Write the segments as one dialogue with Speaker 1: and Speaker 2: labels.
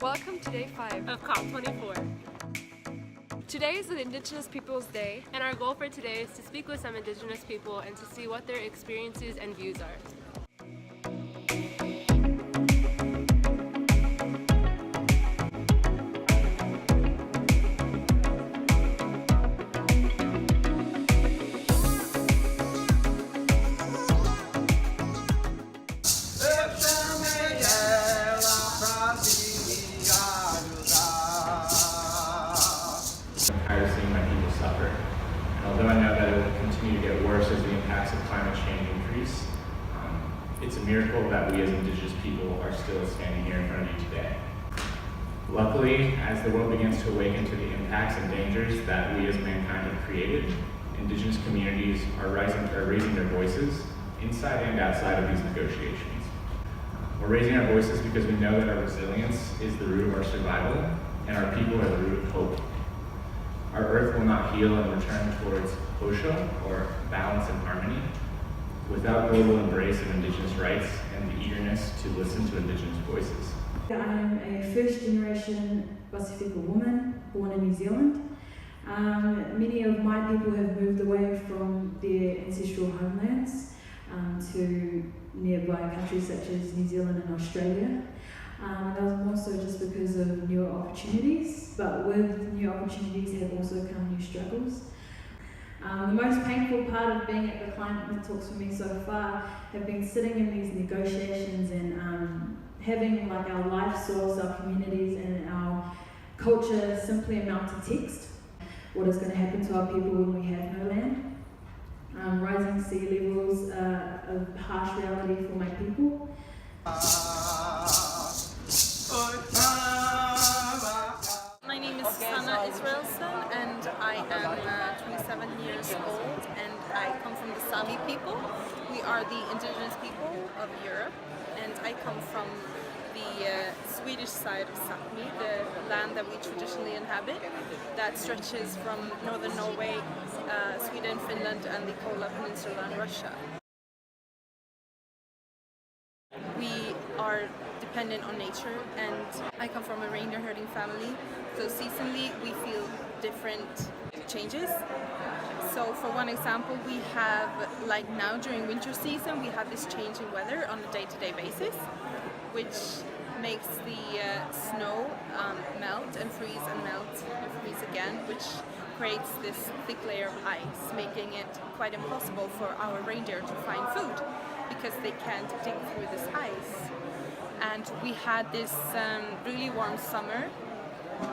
Speaker 1: Welcome to Day 5
Speaker 2: of COP24.
Speaker 1: Today is the Indigenous Peoples Day.
Speaker 2: And our goal for today is to speak with some Indigenous people and to see what their experiences and views are.
Speaker 3: I'm tired of seeing my people suffer. And although I know that it will continue to get worse as the impacts of climate change increase, it's a miracle that we as Indigenous people are still standing here in front of you today. Luckily, as the world begins to awaken to the impacts and dangers that we as mankind have created, Indigenous communities are raising their voices inside and outside of these negotiations. We're raising our voices because we know that our resilience is the root of our survival, and our people are the root of hope. Our earth will not heal and return towards Osho, or balance and harmony, without global embrace of Indigenous rights and the eagerness to listen to Indigenous voices.
Speaker 4: I am a first-generation Pacifica woman born in New Zealand. Many of my people have moved away from their ancestral homelands to nearby countries such as New Zealand and Australia. That was more so just because of newer opportunities, but with new opportunities have also come new struggles. The most painful part of being at the climate talks for me so far have been sitting in these negotiations and having like our life source, our communities and our culture simply amount to text. What is going to happen to our people when we have no land? Rising sea levels, a harsh reality for my people.
Speaker 5: My name is Sana Israelson and I am 27 years old and I come from the Sami people. We are the indigenous people of Europe and I come from the Swedish side of Sapmi, the land that we traditionally inhabit, that stretches from northern Norway, Sweden, Finland and the Kola Peninsula in Russia. We are dependent on nature and I come from a reindeer herding family, so seasonally we feel different changes. So for one example, we have, like now during winter season, we have this change in weather on a day-to-day basis, which makes the snow melt and freeze and melt and freeze again, which creates this thick layer of ice, making it quite impossible for our reindeer to find food because they can't dig through this ice. And we had this really warm summer,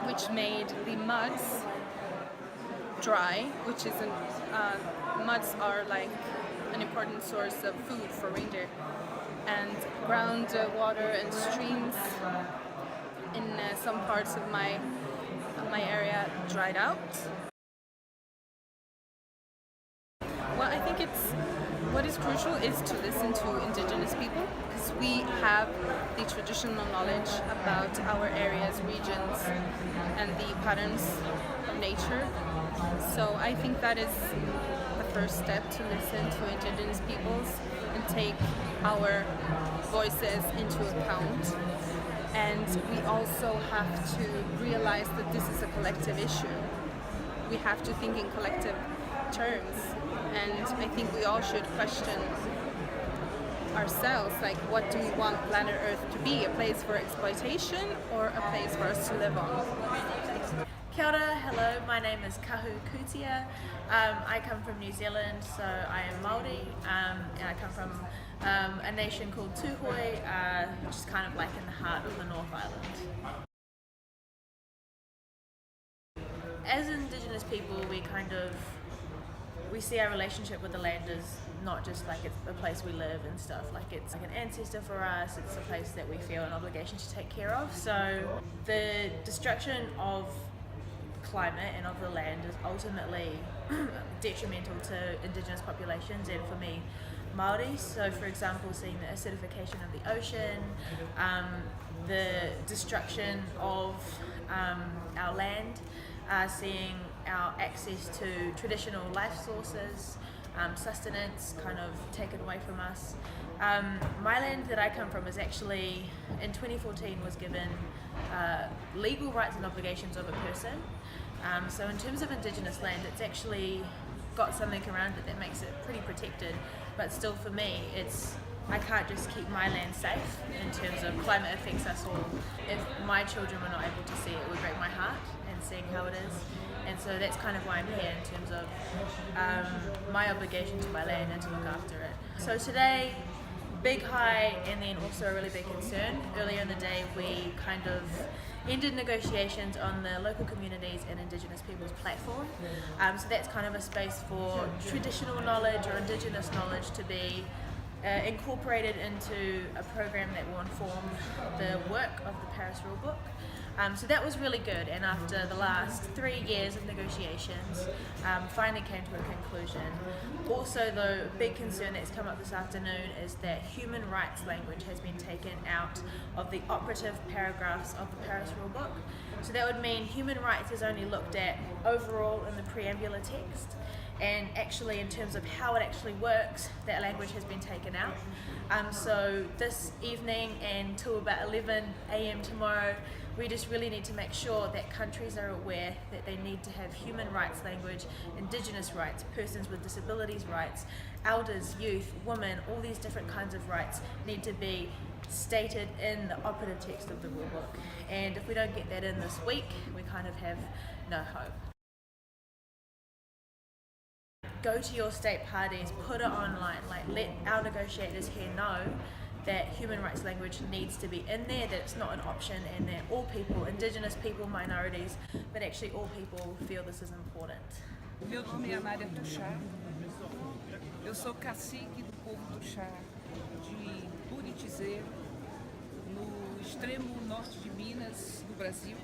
Speaker 5: which made the muds dry, which is muds are like an important source of food for reindeer. And groundwater and streams in some parts of my area dried out. Well, I think what is crucial is to listen to Indigenous people because we have the traditional knowledge about our areas, regions, and the patterns of nature. So I think that is the first step, to listen to Indigenous peoples and take our voices into account. And we also have to realize that this is a collective issue. We have to think in collective terms. And I think we all should question ourselves, like, what do we want planet Earth to be? A place for exploitation or a place for us to live on?
Speaker 6: Kia ora, hello, my name is Kahu Kutia. I come from New Zealand, so I am Māori, and I come from a nation called Tuhoi, which is kind of like in the heart of the North Island. As Indigenous people, we see our relationship with the land as not just like it's a place we live and stuff, like it's like an ancestor for us, it's a place that we feel an obligation to take care of. So the destruction of climate and of the land is ultimately detrimental to Indigenous populations and for me, Māori. So for example, seeing the acidification of the ocean, the destruction of our land, seeing our access to traditional life sources sustenance kind of taken away from us. My land that I come from is actually, in 2014, was given legal rights and obligations of a person. So in terms of Indigenous land, it's actually got something around it that makes it pretty protected, but still for me, I can't just keep my land safe in terms of climate affects us all. If my children were not able to see it, it would break my heart, and seeing how it is. And so that's kind of why I'm here, in terms of my obligation to my land and to look after it. So today, big high, and then also a really big concern. Earlier in the day, we kind of ended negotiations on the local communities and Indigenous peoples platform. So that's kind of a space for traditional knowledge or Indigenous knowledge to be incorporated into a program that will inform the work of the Paris Rulebook. So that was really good, and after the last 3 years of negotiations, finally came to a conclusion. Also, the big concern that's come up this afternoon is that human rights language has been taken out of the operative paragraphs of the Paris Rulebook. So that would mean human rights is only looked at overall in the preambular text, and actually in terms of how it actually works, that language has been taken out. So this evening and till about 11 a.m. tomorrow, we just really need to make sure that countries are aware that they need to have human rights language, Indigenous rights, persons with disabilities rights, elders, youth, women, all these different kinds of rights need to be stated in the operative text of the rulebook. And if we don't get that in this week, we kind of have no hope. Go to your state parties, put it online, let our negotiators here know that human rights language needs to be in there, that it's not an option, and that all people, Indigenous people, minorities, but actually all people feel this is important.
Speaker 7: Meu nome é Anália Tuxá, eu sou cacique do povo Tuxá de Buritizeiro, no extremo norte de Minas, do Brasil.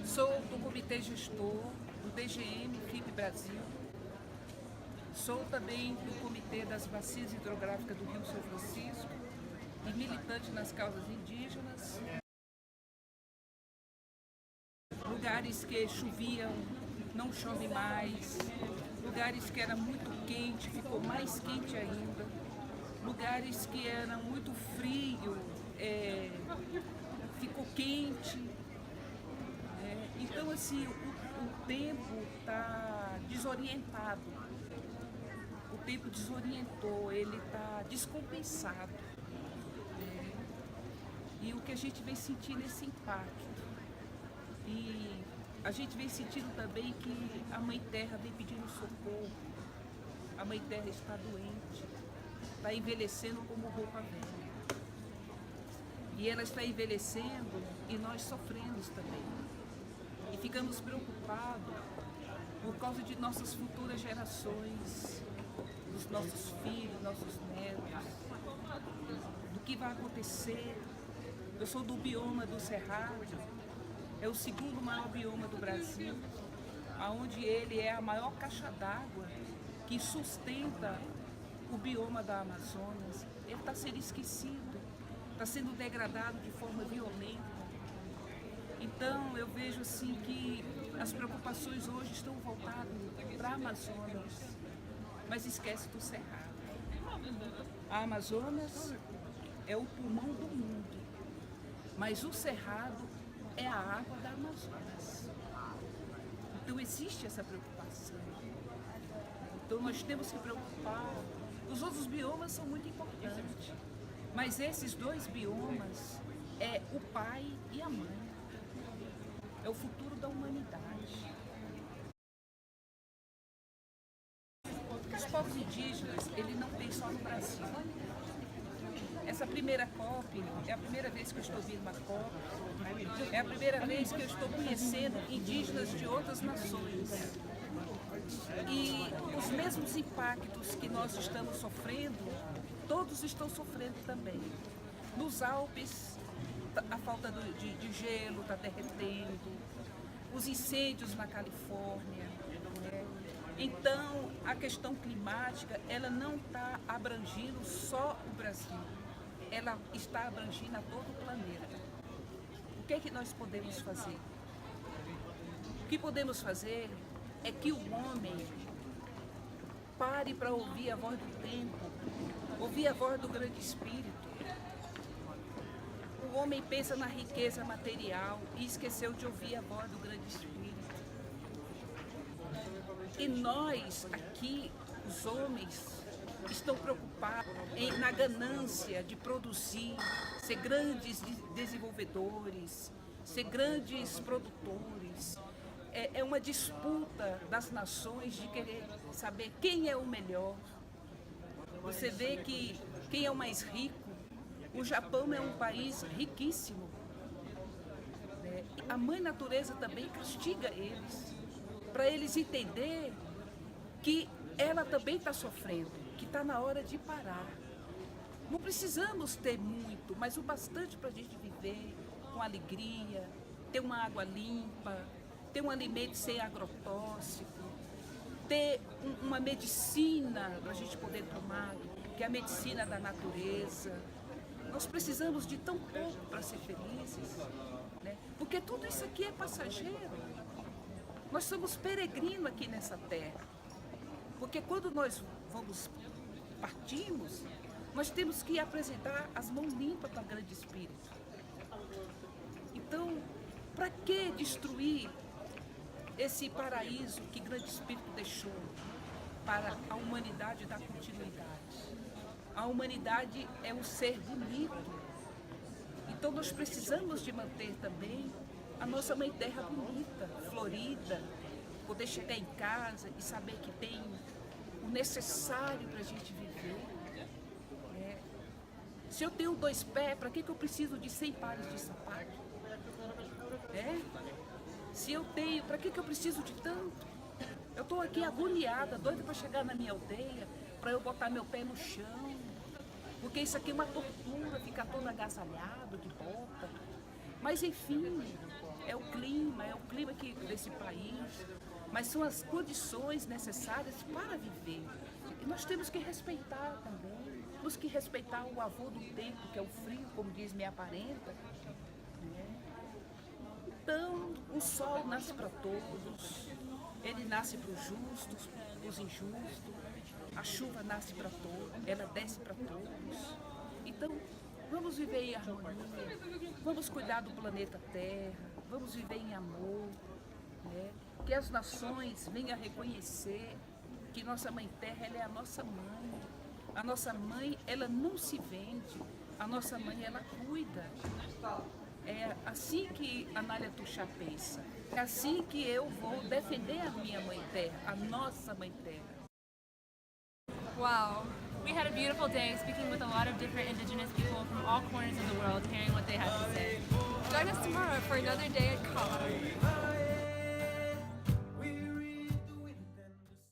Speaker 7: Sou do comitê gestor do DGM FIP Brasil. Sou também do comitê das bacias hidrográficas do Rio São Francisco e militante nas causas indígenas. Lugares que choviam, não chove mais. Lugares que era muito quente, ficou mais quente ainda. Lugares que era muito frio, ficou quente. Então, assim, o tempo está desorientado. O tempo desorientou, ele está descompensado. E o que a gente vem sentindo é esse impacto. E a gente vem sentindo também que a Mãe Terra vem pedindo socorro. A Mãe Terra está doente, está envelhecendo como roupa velha. E ela está envelhecendo e nós sofremos também. E ficamos preocupados por causa de nossas futuras gerações, dos nossos filhos, nossos netos, do que vai acontecer. Eu sou do bioma do Cerrado, é o segundo maior bioma do Brasil, onde ele é a maior caixa d'água que sustenta o bioma da Amazonas. Ele está sendo esquecido, está sendo degradado de forma violenta. Então eu vejo assim que as preocupações hoje estão voltadas para a Amazonas, mas esquece do Cerrado. A Amazonas é o pulmão do mundo, mas o Cerrado é a água da Amazonas. Então existe essa preocupação. Então nós temos que preocupar. Os outros biomas são muito importantes, mas esses dois biomas é o pai e a mãe. É o futuro da humanidade. Os povos indígenas, ele não tem só no Brasil. Essa primeira COP é a primeira vez que eu estou vindo uma COP, é a primeira vez que eu estou conhecendo indígenas de outras nações. E os mesmos impactos que nós estamos sofrendo, todos estão sofrendo também. Nos Alpes, a falta de gelo está derretendo, os incêndios na Califórnia. Então, a questão climática, ela não está abrangindo só o Brasil, ela está abrangindo a todo o planeta. O que é que nós podemos fazer? O que podemos fazer é que o homem pare para ouvir a voz do tempo, ouvir a voz do grande espírito. O homem pensa na riqueza material e esqueceu de ouvir a voz do grande espírito. E nós aqui, os homens, estão preocupados na ganância de produzir, ser grandes desenvolvedores, ser grandes produtores. É uma disputa das nações de querer saber quem é o melhor. Você vê que quem é o mais rico, o Japão é um país riquíssimo. A mãe natureza também castiga eles, para eles entenderem que ela também está sofrendo, que está na hora de parar. Não precisamos ter muito, mas o bastante para a gente viver com alegria, ter uma água limpa, ter um alimento sem agrotóxico, ter uma medicina para a gente poder tomar, que é a medicina da natureza. Nós precisamos de tão pouco para ser felizes, né? Porque tudo isso aqui é passageiro. Nós somos peregrinos aqui nessa terra. Porque quando nós partimos, nós temos que apresentar as mãos limpas para o grande espírito. Então, para que destruir esse paraíso que o grande espírito deixou para a humanidade dar continuidade? A humanidade é um ser bonito. Então nós precisamos de manter também a nossa mãe terra bonita, florida, poder chegar em casa e saber que tem o necessário para a gente viver. Se eu tenho 2 pés, para que eu preciso de 100 pares de sapato? Se eu tenho, para que eu preciso de tanto? Eu estou aqui agoniada, doida para chegar na minha aldeia, para eu botar meu pé no chão. Porque isso aqui é uma tortura, ficar todo agasalhado de bota. Mas enfim, é o clima aqui desse país. Mas são as condições necessárias para viver. E nós temos que respeitar também. Temos que respeitar o avô do tempo, que é o frio, como diz minha parenta. Então, o sol nasce para todos, ele nasce para os justos, para os injustos, a chuva nasce para todos, ela desce para todos. Então, vamos viver em harmonia, vamos cuidar do planeta Terra, vamos viver em amor, né? Que as nações venham a reconhecer que nossa Mãe Terra, ela é a nossa mãe. A nossa mãe, ela não se vende, a nossa mãe, ela cuida. É assim que a Nália Tuxá pensa. É assim que eu vou defender a minha Mãe Terra, a nossa Mãe Terra.
Speaker 1: Wow.
Speaker 2: We had a beautiful day speaking with a lot of different Indigenous people from all corners of the world, hearing what they had to say.
Speaker 1: Join us tomorrow for another day at COP.